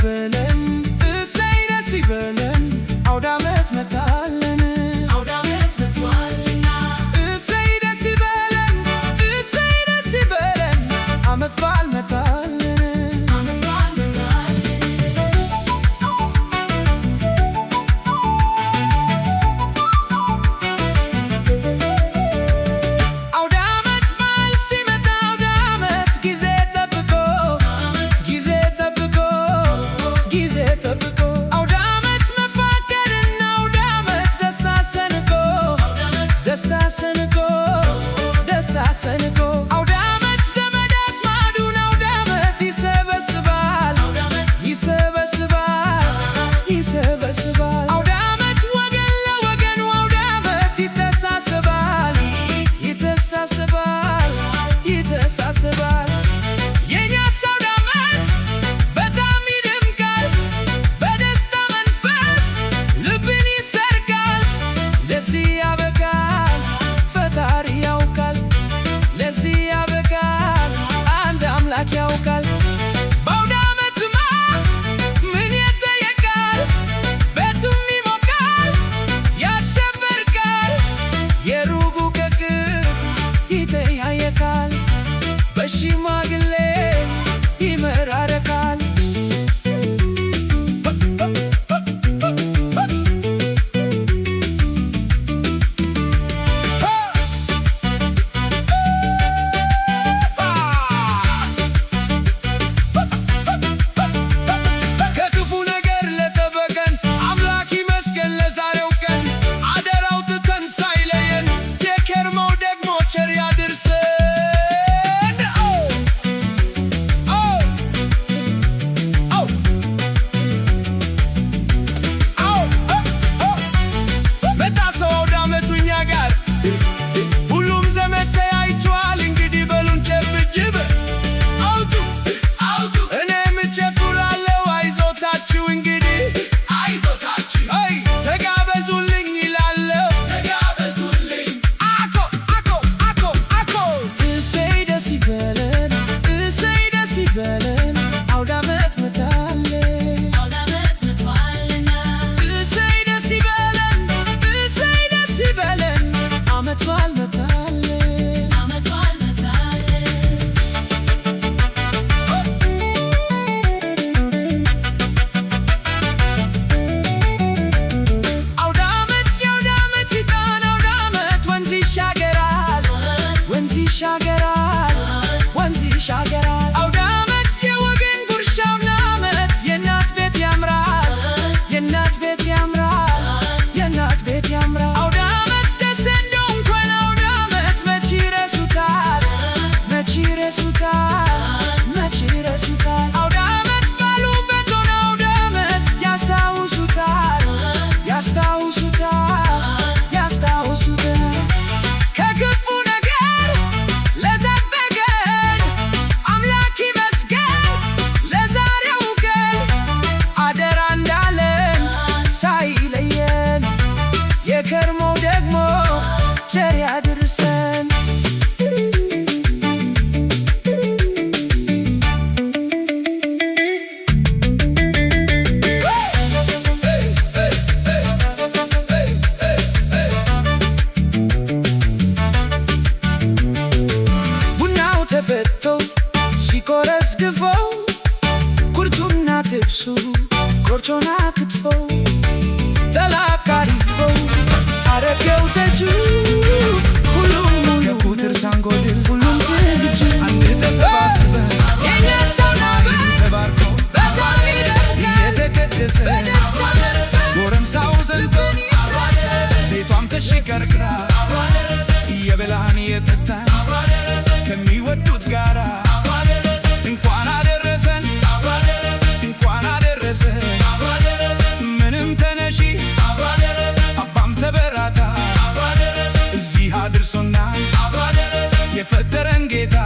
ይበለን እሰይ ደስ ይበለን አውደ ዓመት መጣልን አውደ ዓመት መጥቷልና እሰይ ደስ ይበለን እሰይ ደስ ይበለን ዓመት በዓል መጣልን ዓመት በዓል መጣልን አውደ ዓመት በዓል ሲመጣ አውደ ዓመት ጊዜ ጠብቆ አውደ ዓመት መፋቀርና አውደ ዓመት ደስታ ሰንቆ አውደ ዓመት ዘመድ አዝማዱን አውደ ዓመት ይሰበስባል አውደ ዓመት ወገን ለወገኑ አውደ ዓመት ይተሳሰባል የኛስ አውደ ዓመት በጣም ይደምቃል በደስታ መንፈስ ልብን ይሰርቃል ለዚህ ያበቃል ፈጣሪ ያውቃል ለዚህ ያበቃል አንድ አምላክ ያውቃል በአውደ ዓመትማ ምን ይጠየቃል ቤቱም ይሞቃል ያሸበርቃል የሩቁ ከቅርብ ይተያየቃል በሽማግሌ ይመራረቃል ከክፉ ነገር ለጠበቀን አምላክ ይመስገን ለዛሬው ቀን አደራው ትተን ሳይለየን የከርመው ደግሞ ቸር ያድርሰን መጣ ሰው አውደ ዓመቱ እኛ ጋር ሁሉም ዘመድ ተያይቷል እንግዲህ በሉን ጨብጭብ አውጡ እኔም እጨፍራለሁ አይዞታችሁ እንግዲህ አይ ተጋበዙልኝ ይላለሁ አኮ እሰይ ደስ ይበለን አውደ ዓመት መጣልን እሰይ ደስ ይበለን ዓመት በዓል መጣልን አውደ ዓመት የአውደ ዓመት ሲጣን አውደ ዓመት ወንዝ ይሻገራል አውደ ዓመት የወገን ጉርሻው ለዓመት የእናት ቤት ያምራል አውደ ዓመት ደስ እንደው እንኳን አውደ ዓመት መች ይረሱታል አውደ ዓመት ባሉበት ሆነው አውደ ዓመት ያስታውሱታል ከክፉ ነገር ለጠበቀን አምላክ ይመስገን ለዛሬው ቀን አደራ እንዳለን ሳይለየን የከርመው ደግሞ ቸር ያድርሰን ቡናው ተፈቶ ሲቆረስ ግፎው ኩርቱና ትብሱ ቆርቾና ክትፎው ተላካሪበው አረቄው ጠጁ ሁሉም ሙሉ የቁጥር ሳንጎድል ሁሉም ትግጁ አንድ ተሰባስበን የኛስ አውደ ዓመት ተባርኮ በጣም ይደምቃል የተቀደሰ ጎረምሳው ዘልቆ ሴቷም ተሽከርክራ የበላን የጠጣ ከሚወዱት ጋራ እንኳን አደረሰን ምንም ተነሺ አባም ተበራታ እዚህ አድርሶና የፈጠረን ጌታ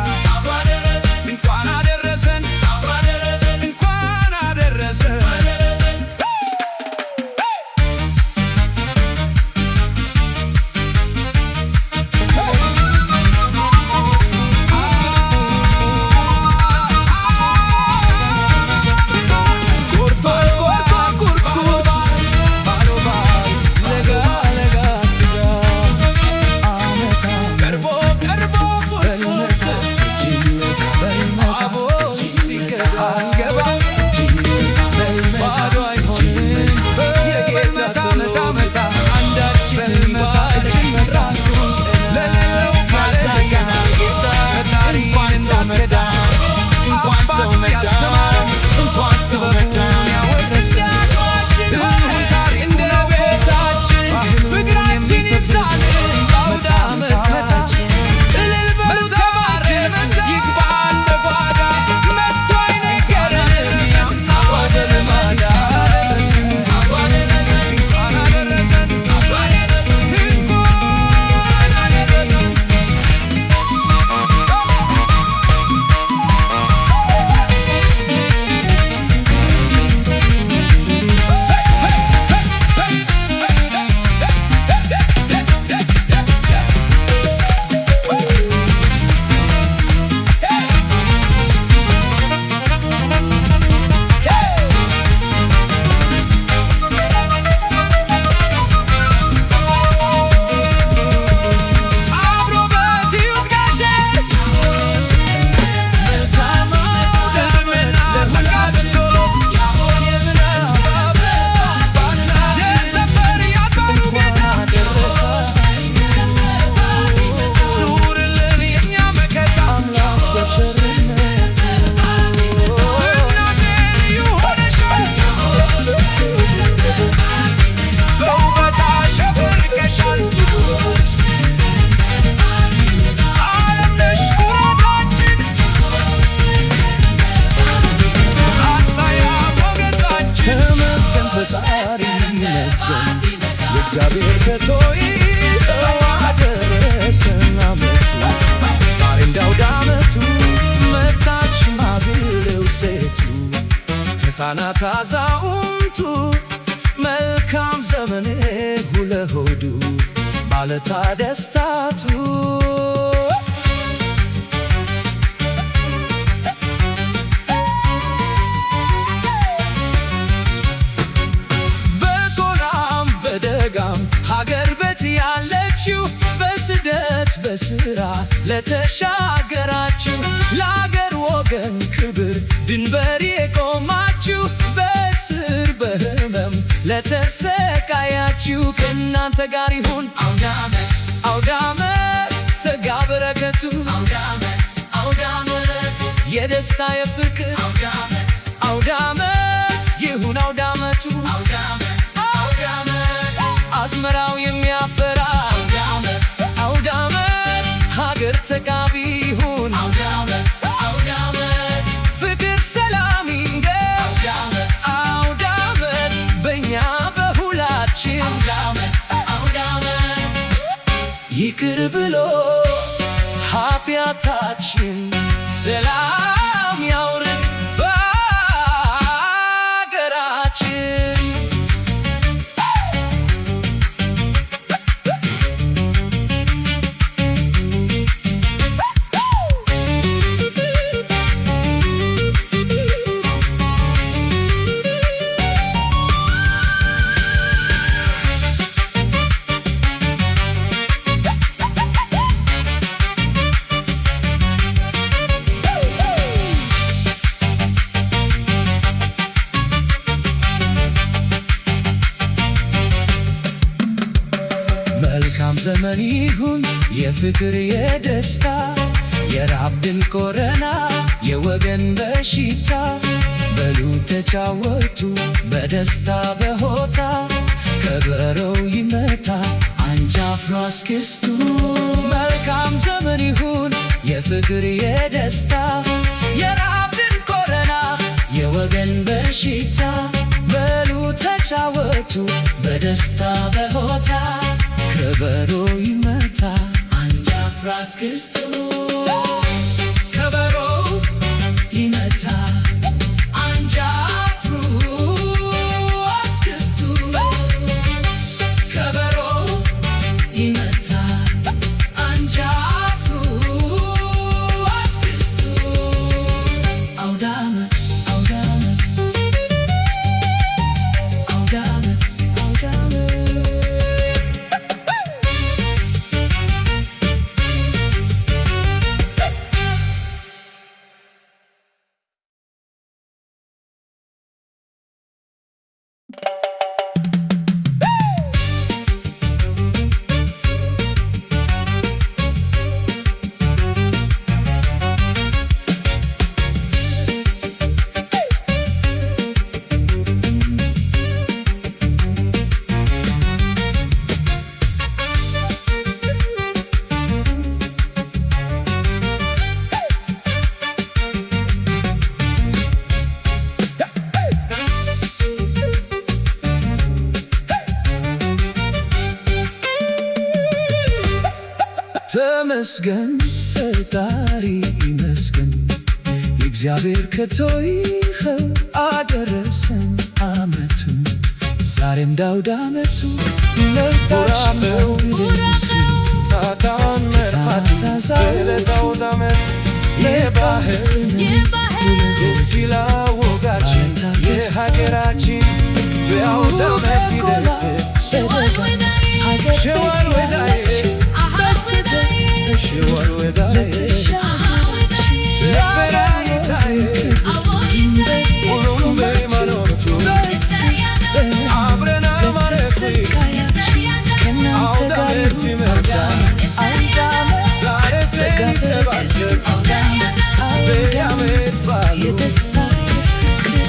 እንኳን አደረሰን ተመስገን የእግዚአብሔር ከቶይ አደረሰን ዓመቱ ዛሬ እንዳውደ ዓመቱ መጣች ሽማግሌው ሴቱ ሕፃናት አዛውንቱ መልካም ዘመን ለሆዱ ባለታ ደስታቱ በጎራም በደጋም ሀገር ቤት ያለችው በስደት በስራ ለተሻገራችሁ ለአገር ወገን ክብር ድንበር የቆማችሁ በስር በህመም ለተሰቃያችሁ ከእናንተ ጋር ይሁን አውደ ዓመት አውደ ዓመት ጸጋ በረከቱ አውደ ዓመት አውደ ዓመት የደስታ የፍቅር አውደ ዓመት አውደ ዓመት ይሁን አውደ ዓመቱ አውደ ዓመት አውደ ዓመት አዝመራው የሚያፈራ አውደ ዓመት አውደ ዓመት ሀገር ተጋቢ ይሁን አውደ ዓመት አውደ ዓመት ፍቅር ሰላም ይንገስ አውደ ዓመት በእኛ በሁላችን አውደ ዓመት አውደ ዓመት ይቅር ብሎ ኃጢአታችን ሰላም ያውርድ በአገራችን። መልካም ዘመን ይሁን የፍቅር የደስታ የራብ ድንቆረና የወገን በሽታ በሉ ተጫወቱ በደስታ በሆታ ከበሮው ይመታ አንጃፍሮ አስክስቱ መልካም ዘመን ይሁን የፍቅር የደስታ የራብ ድንቆረና የወገን በሽታ በሉ ተጫወቱ በደስታ በሆታ ከበሮ ይመታ አንጃፍሮ አስክስቱ ከበሮ ይመታ አንጃፍሮ አስክስቱ ከበሮ ይመታ አንጃፍሮ አስክስቱ አውደ ዓመት አውደ ዓመት አውደ ዓመት አውደ ዓመት ተመስገን ፈጣሪ ይመስገን የእግዚአብሔር ከቶይ አደረሰን ዓመቱን ዛሬም እንዳውደ ዓመቱ ቡራኸው ሳታን መርፋት በዕለተ አውደ ዓመት የባህል ደስ ይላል ወጋችን የሀገራችን በአውደ ዓመት ይደርስ ሸዋል ወዳዬ ሸዋል ወዳዬ ለፈራይታዬ ሁሉም በሃይማኖቱ አብረን ማረፍ አውደ ዓመት ሲመጣ ዛሬ ስንሰባሰብ በዓመት በዓሉ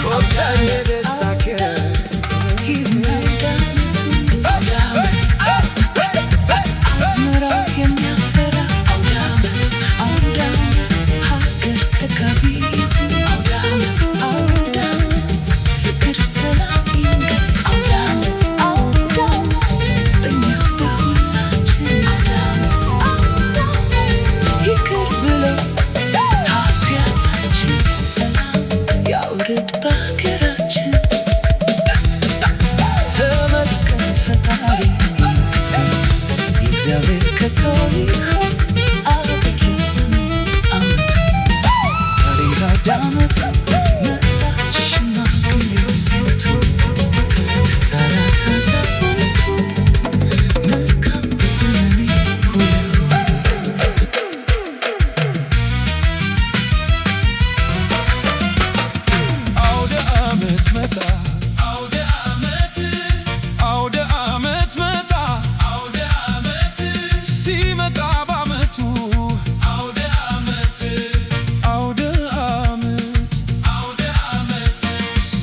ወቅታ የደስታ ቀን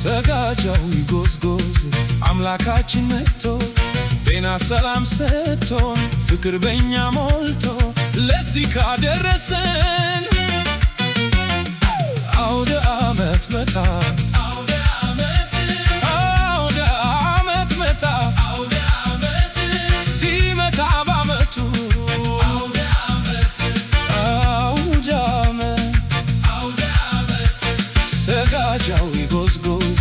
ሰጋጃው ይጎዝጎዝ አምላካችን መጥቶ ጤና ሰላም ሰጥቶን ፍቅር በእኛ ሞልቶ ለዚህ ካደረሰን አውደ ዓመት መጣ አውደ ዓመት መጣ ሲመጣ በዓመቱ አውደ ዓመት ሰጋጃው ይጎዝጎዝ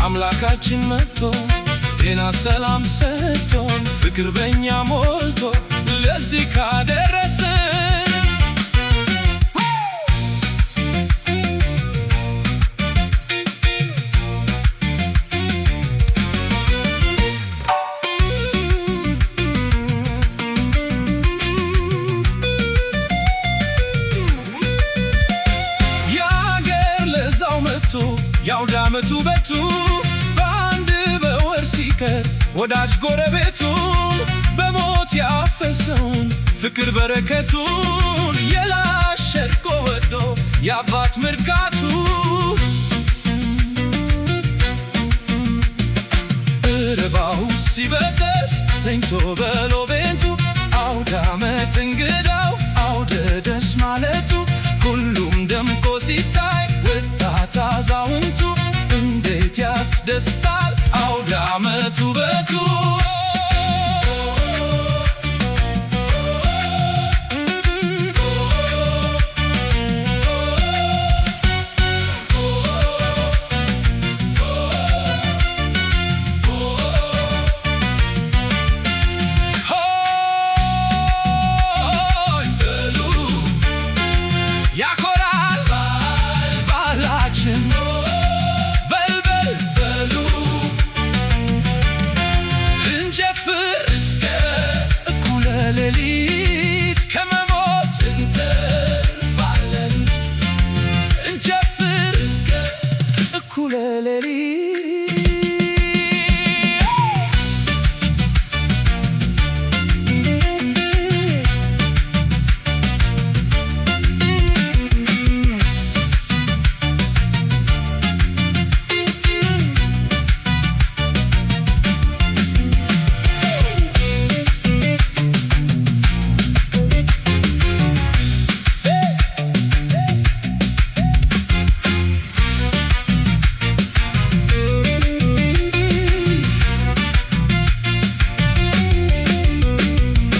አምላካችን መጥቶ ጤና ሰላም ሰጥቶን ፍቅር በእኛ ሞልቶ ለዚህ ካደረሰን የአገር ለዛው መጥቶ የአውደ ዓመቱ ውበቱ ሲቀር ወዳጅ ጎረቤቱን በሞት ያፈሰውን ፍቅር በረከቱን የላሸርቆ ወዶ የአባት ምርቃቱ እርባው ሲበጠስ ተኝቶ በሎ ቤቱ አውደ ዓመት እንግዳው አውደ ደስ ማለቱ ሁሉም ደምቆ ሲታይ ወጣት አዛውንቱ እንዴት ያስደስታል አውደ ዓመት ውበቱ